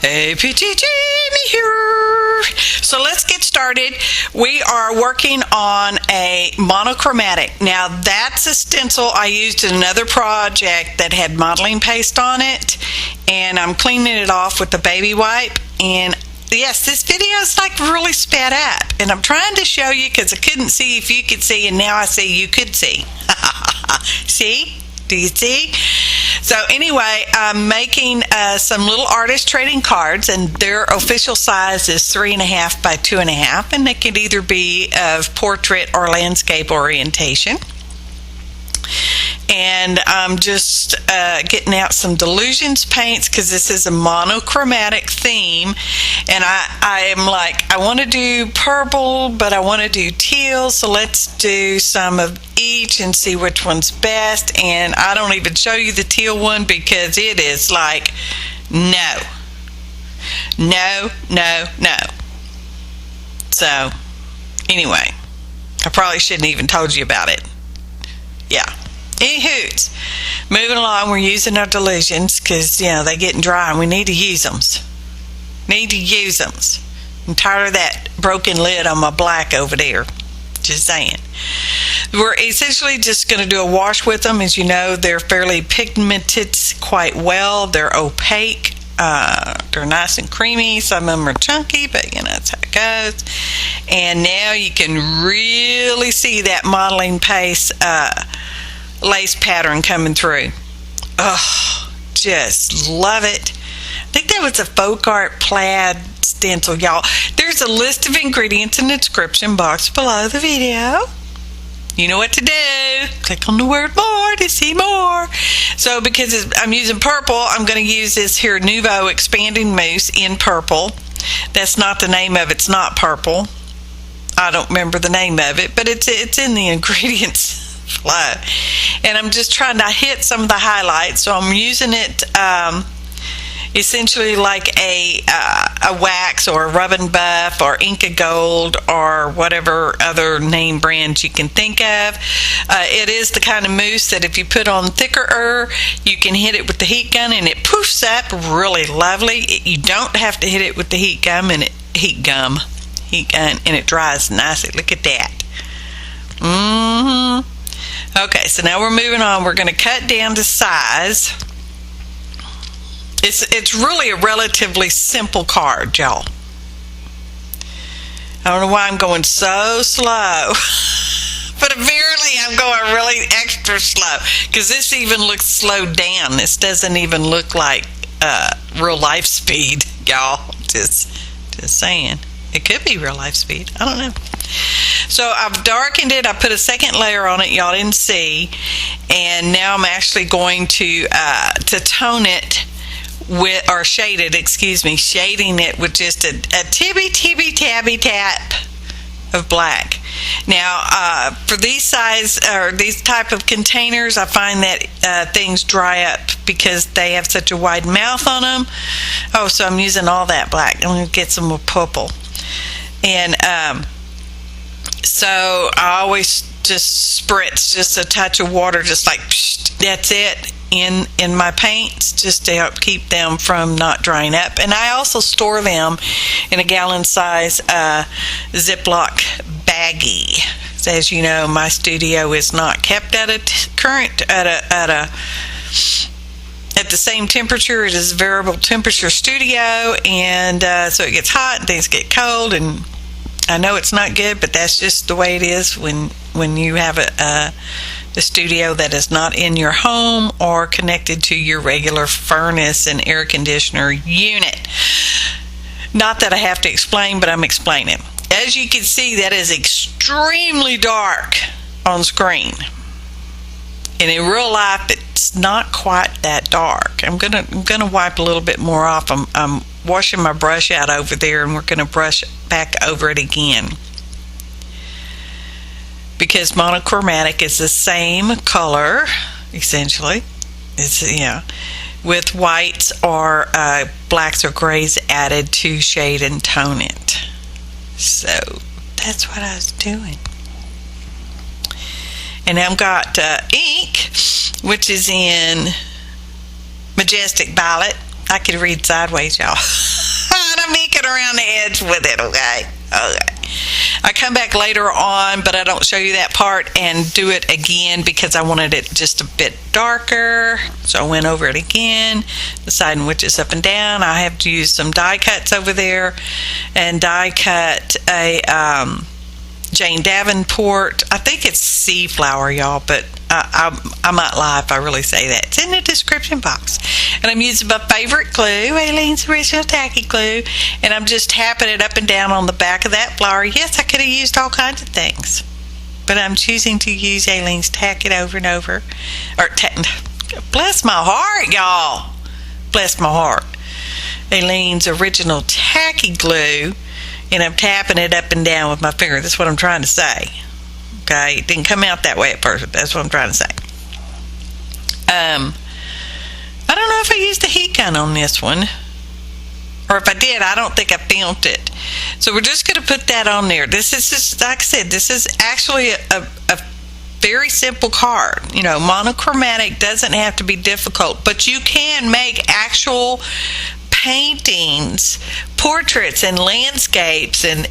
Hey, PT Jamie here. So let's get started. We are working on a monochromatic. Now that's a stencil I used in another project that had modeling paste on it, and I'm cleaning it off with the baby wipe. And yes, this video is like really sped up, and I'm trying to show you because I couldn't see if you could see, and now I see you could see. See? Do you see? So anyway, I'm making some little artist trading cards, and their official size is 3.5 by 2.5, and they can either be of portrait or landscape orientation. And I'm just getting out some dylusions paints because this is a monochromatic theme, and I am like, I want to do purple, but I want to do teal, so let's do some of each and see which one's best. And I don't even show you the teal one because it is like no. So anyway, I probably shouldn't even told you about it. Yeah. Anywho, moving along, we're using our dylusions because, you know, they're getting dry and we need to use them. I'm tired of that broken lid on my black over there. Just saying. We're essentially just going to do a wash with them. As you know, they're fairly pigmented quite well. They're opaque. They're nice and creamy. Some of them are chunky, but you know, that's how it goes. And now you can really see that modeling paste lace pattern coming through. Oh, just love it. I think that was a FolkArt plaid stencil, y'all. There's a list of ingredients in the description box below the video. You know what to do. Click on the word more to see more. So because I'm using purple, I'm going to use this here Nuvo expanding mousse in purple. That's not the name of it. It's not purple. I don't remember the name of it, but it's in the ingredients flow. And I'm just trying to hit some of the highlights. So I'm using it essentially like a wax or a rub and buff or Inca Gold or whatever other name brands you can think of. It is the kind of mousse that if you put on thicker, you can hit it with the heat gun and it poofs up really lovely. You don't have to hit it with the heat gun and it dries nicely. Look at that. Okay, so now we're moving on. We're going to cut down to size. It's really a relatively simple card, y'all. I don't know why I'm going so slow, but apparently I'm going really extra slow because this even looks slowed down. This doesn't even look like real life speed, y'all. Just saying. It could be real life speed. I don't know. So I've darkened it. I put a second layer on it. Y'all didn't see. And now I'm actually going to tone it with, or shade it, shading it with just a tibby tap of black. Now, for these size or these type of containers, I find that things dry up because they have such a wide mouth on them. Oh, so I'm using all that black. I'm going to get some more purple. And so I always just spritz just a touch of water, just like psh, that's it, in my paints, just to help keep them from not drying up. And I also store them in a gallon size Ziploc baggie. As you know, my studio is not kept at the same temperature. It is a variable temperature studio, and so it gets hot and things get cold, and I know it's not good, but that's just the way it is when you have a studio that is not in your home or connected to your regular furnace and air conditioner unit. Not that I have to explain, but I'm explaining. As you can see, that is extremely dark on screen. And in real life, it's not quite that dark. I'm gonna wipe a little bit more off. I'm washing my brush out over there, and we're gonna brush back over it again because monochromatic is the same color essentially. It's with whites or blacks or grays added to shade and tone it. So that's what I was doing. And I've got ink, which is in Majestic Violet. I could read sideways, y'all. I'm eking around the edge with it, okay? I come back later on, but I don't show you that part, and do it again because I wanted it just a bit darker. So I went over it again, deciding which is up and down. I have to use some die cuts over there, and die cut a Jane Davenport. I think it's sea flower, y'all, but I might lie if I really say that. It's in the description box. And I'm using my favorite glue, Aleene's Original Tacky Glue, and I'm just tapping it up and down on the back of that flower. Yes, I could have used all kinds of things, but I'm choosing to use Aleene's Tack It over and over. Bless my heart, y'all. Bless my heart. Aleene's Original Tacky Glue, and I'm tapping it up and down with my finger. That's what I'm trying to say. Okay, it didn't come out that way at first, but that's what I'm trying to say. I don't know if I used a heat gun on this one, or if I did, I don't think I filmed it. So we're just going to put that on there. This is just, like I said, this is actually a very simple card. You know, monochromatic doesn't have to be difficult, but you can make actual paintings, portraits and landscapes and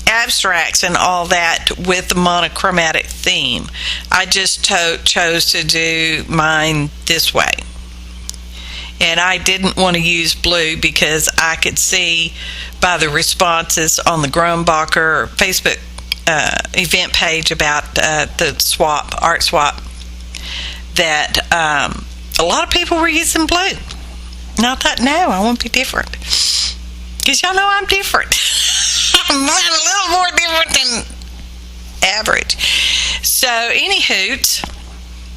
abstracts and all that with the monochromatic theme. I just chose to do mine this way, and I didn't want to use blue because I could see by the responses on the Grumbacher Facebook event page about the art swap that a lot of people were using blue. And I thought, no, I want to be different, because y'all know I'm different. I'm a little more different than average. So, anywho,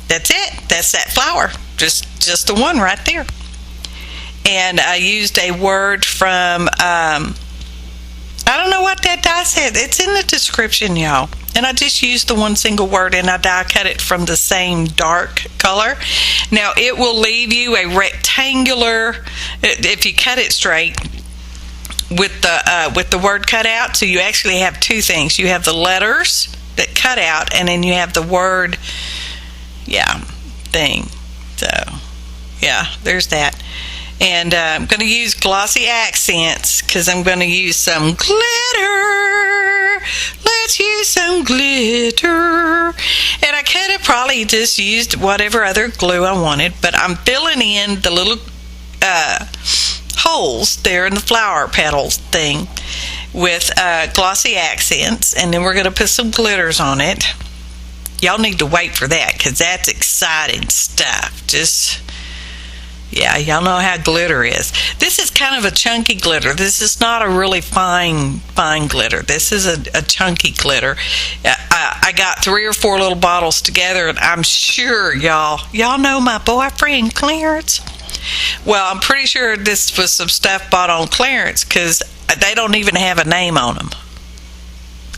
that's it. That's that flower. Just the one right there. And I used a word from, I don't know what that die said. It's in the description, y'all. And I just used the one single word, and I die cut it from the same dark color. Now, it will leave you a rectangular, if you cut it straight, with the word cut out. So you actually have two things. You have the letters that cut out, and then you have the word thing. So yeah, there's that. And I'm going to use glossy accents because I'm going to use some glitter. Let's use some glitter. And I could have probably just used whatever other glue I wanted, but I'm filling in the little holes there in the flower petals thing with glossy accents, and then we're going to put some glitters on it. Y'all need to wait for that because that's exciting stuff. Y'all know how glitter is. This is kind of a chunky glitter. This is not a really fine glitter. This is a chunky glitter. I got 3 or 4 little bottles together, and I'm sure y'all know my boyfriend Clarence. Well, I'm pretty sure this was some stuff bought on clearance because they don't even have a name on them.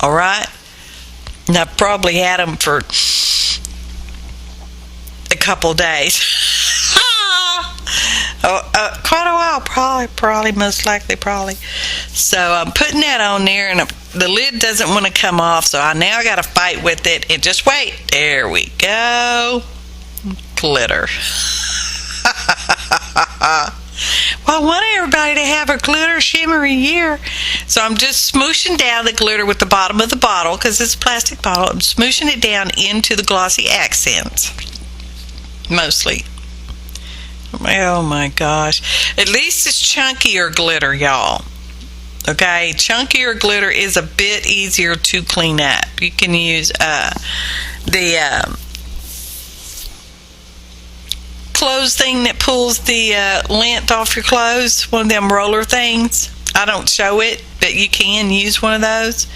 All right? And I probably had them for a couple days. Quite a while, probably, most likely. So I'm putting that on there, and the lid doesn't want to come off, so I now got to fight with it. And just wait. There we go. Glitter. Well, I want everybody to have a glitter shimmery year. So I'm just smooshing down the glitter with the bottom of the bottle, because it's a plastic bottle. I'm smooshing it down into the glossy accents, mostly. Oh my gosh. At least it's chunkier glitter, y'all. Okay, chunkier glitter is a bit easier to clean up. You can use the clothes thing that pulls the lint off your clothes, one of them roller things. I don't show it, but you can use one of those.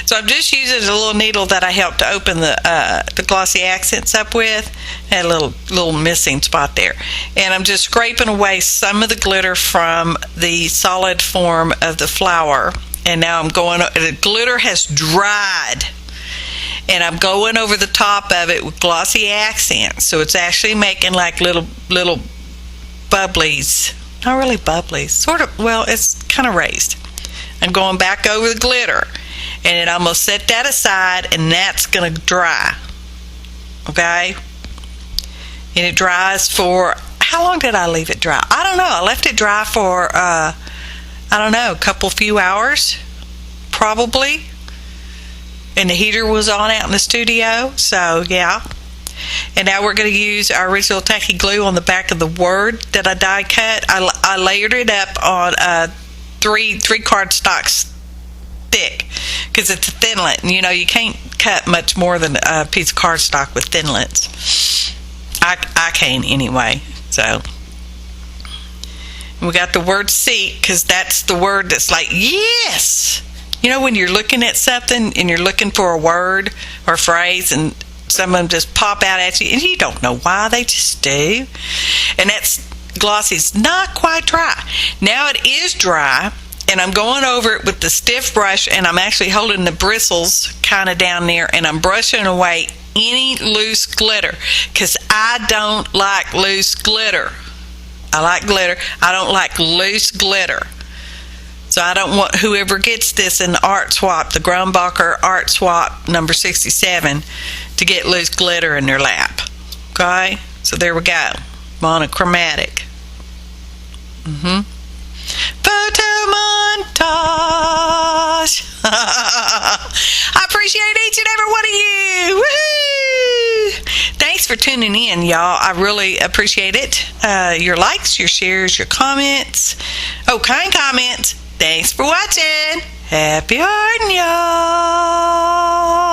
So I'm just using a little needle that I helped to open the glossy accents up with. Had a little missing spot there, and I'm just scraping away some of the glitter from the solid form of the flower. And now I'm going. The glitter has dried, and I'm going over the top of it with glossy accents. So it's actually making like little bubblies. Not really bubblies, sort of. Well, it's kind of raised. I'm going back over the glitter, and then I'm going to set that aside, and that's going to dry. Okay? And it dries for how long did I leave it dry? I don't know. I left it dry for, I don't know, a few hours, probably. And the heater was on out in the studio, so yeah. And now we're going to use our original tacky glue on the back of the word that I die cut. I layered it up on three cardstocks thick, because it's a thinlet, and you can't cut much more than a piece of cardstock with thinlets. I can't anyway. So we got the word seek, because that's the word that's like, yes. When you're looking at something and you're looking for a word or phrase, and some of them just pop out at you, and you don't know why, they just do. And that's glossy's not quite dry. Now it is dry, and I'm going over it with the stiff brush, and I'm actually holding the bristles kind of down there, and I'm brushing away any loose glitter, because I don't like loose glitter. I like glitter. I don't like loose glitter. So I don't want whoever gets this in the art swap, the Grumbacher art swap number 67, to get loose glitter in their lap. Okay? So there we go. Monochromatic. Photo montage. I appreciate each and every one of you. Woohoo! Thanks for tuning in, y'all. I really appreciate it. Your likes, your shares, your comments. Oh, kind comments. Thanks for watching. Happy arting, y'all.